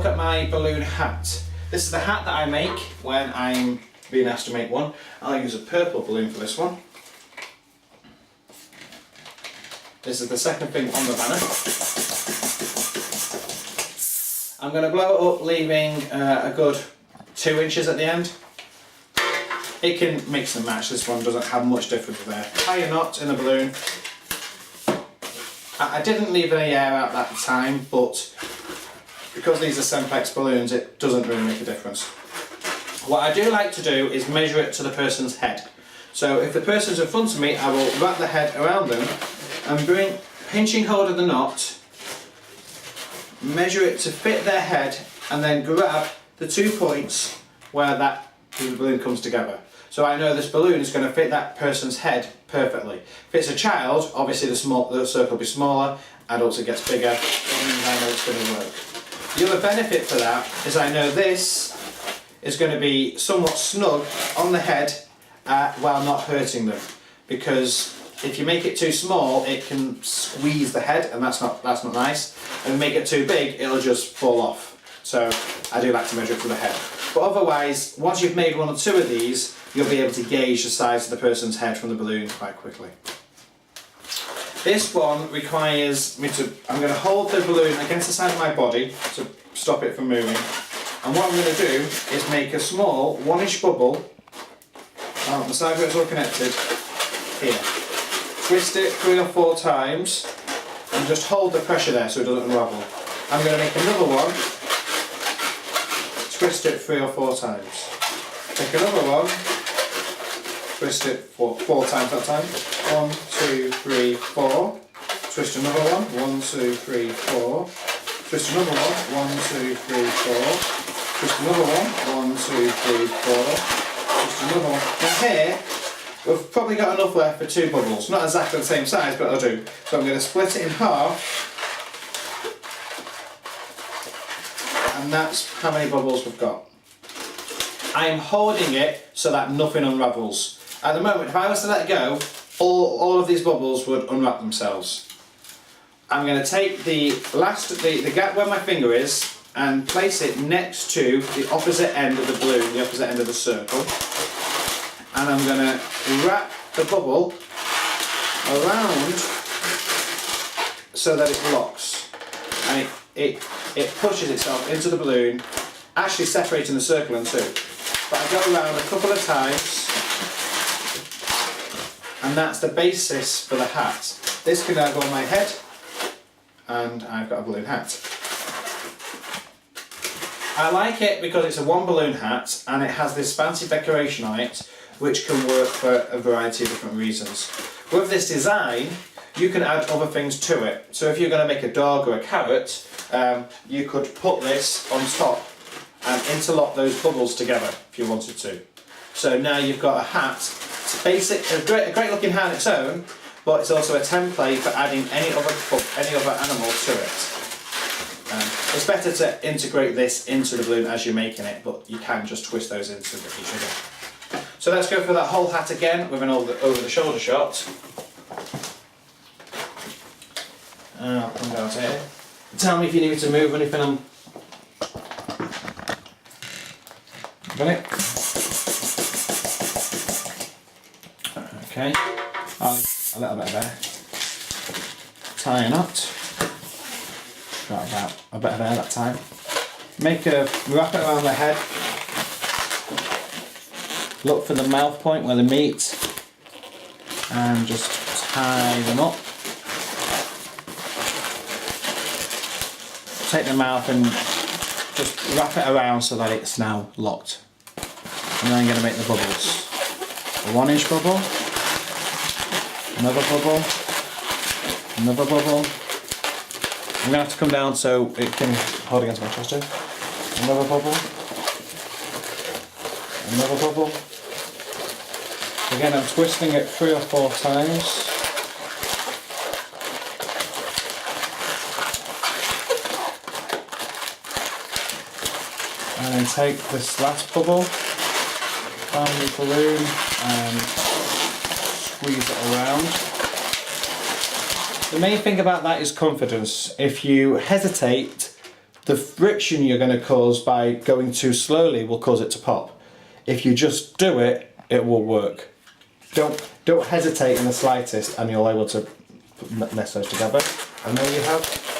look at my balloon hat. This is the hat that I make when I'm being asked to make one. I'll use a purple balloon for this one. This is the second thing on the banner. I'm going to blow it up, leaving a good 2 inches at the end. It can mix and match. This one doesn't have much difference there. Tie a knot in the balloon. I didn't leave any air out at the time, but because these are Sempex balloons, it doesn't really make a difference. What I do like to do is measure it to the person's head. So if the person's in front of me, I will wrap the head around them and pinching hold of the knot, measure it to fit their head, and then grab the 2 points where the balloon comes together. So I know this balloon is going to fit that person's head perfectly. If it's a child, obviously the circle will be smaller, adults it gets bigger, and I know it's going to work. The other benefit for that is I know this is going to be somewhat snug on the head while not hurting them, because if you make it too small, it can squeeze the head, and that's not nice. And make it too big, it'll just fall off. So I do like to measure it for the head. But otherwise, once you've made 1 or 2 of these, you'll be able to gauge the size of the person's head from the balloon quite quickly. This one requires me to, I'm going to hold the balloon against the side of my body to stop it from moving. And what I'm going to do is make a small 1-inch bubble on the side where it's all connected here. Twist it 3 or 4 times and just hold the pressure there so it doesn't unravel. I'm going to make another one, twist it 3 or 4 times. Take another one, twist it 4 times that time. 1, 2, 3, 4. Twist another one, 1, 2, 3, 4. Twist another one, 1, 2, 3, 4. Twist another one, 1, 2, 3, 4. Twist another one. Now here, we've probably got enough left for 2 bubbles. Not exactly the same size, but I'll do. So I'm going to split it in half. And that's how many bubbles we've got. I am holding it so that nothing unravels. At the moment, if I was to let go, all of these bubbles would unwrap themselves. I'm going to take the gap where my finger is and place it next to the opposite end of the balloon, the opposite end of the circle. And I'm going to wrap the bubble around so that it locks. And it pushes itself into the balloon, actually separating the circle in 2. But I go around a couple of times, and that's the basis for the hat. This can now go on my head, and I've got a balloon hat. I like it because it's a 1 balloon hat, and it has this fancy decoration on it, which can work for a variety of different reasons. With this design, you can add other things to it. So if you're going to make a dog or a carrot, you could put this on top and interlock those bubbles together if you wanted to. So now you've got a hat. It's basic, a great looking hat on its own, but it's also a template for adding any other animal to it. It's better to integrate this into the balloon as you're making it, but you can just twist those into each other. So let's go for that whole hat again with an over the shoulder shot. I'll come down to here. Tell me if you need me to move anything on. Got it? Okay. A little bit of air. Tie a knot. Got about a bit of air that time. Wrap it around the head. Look for the mouth point where they meet. And just tie them up. Take the mouth and just wrap it around so that it's now locked. And then I'm going to make the bubbles. A 1-inch bubble, another bubble, another bubble. I'm going to have to come down so it can hold against my chest too. Another bubble, another bubble. Again, I'm twisting it 3 or 4 times. And then take this last bubble, find the balloon and squeeze it around. The main thing about that is confidence. If you hesitate, The friction you're going to cause by going too slowly will cause it to pop. If you just do it, it will work. Don't hesitate in the slightest, and you'll be able to mess those together. And there you have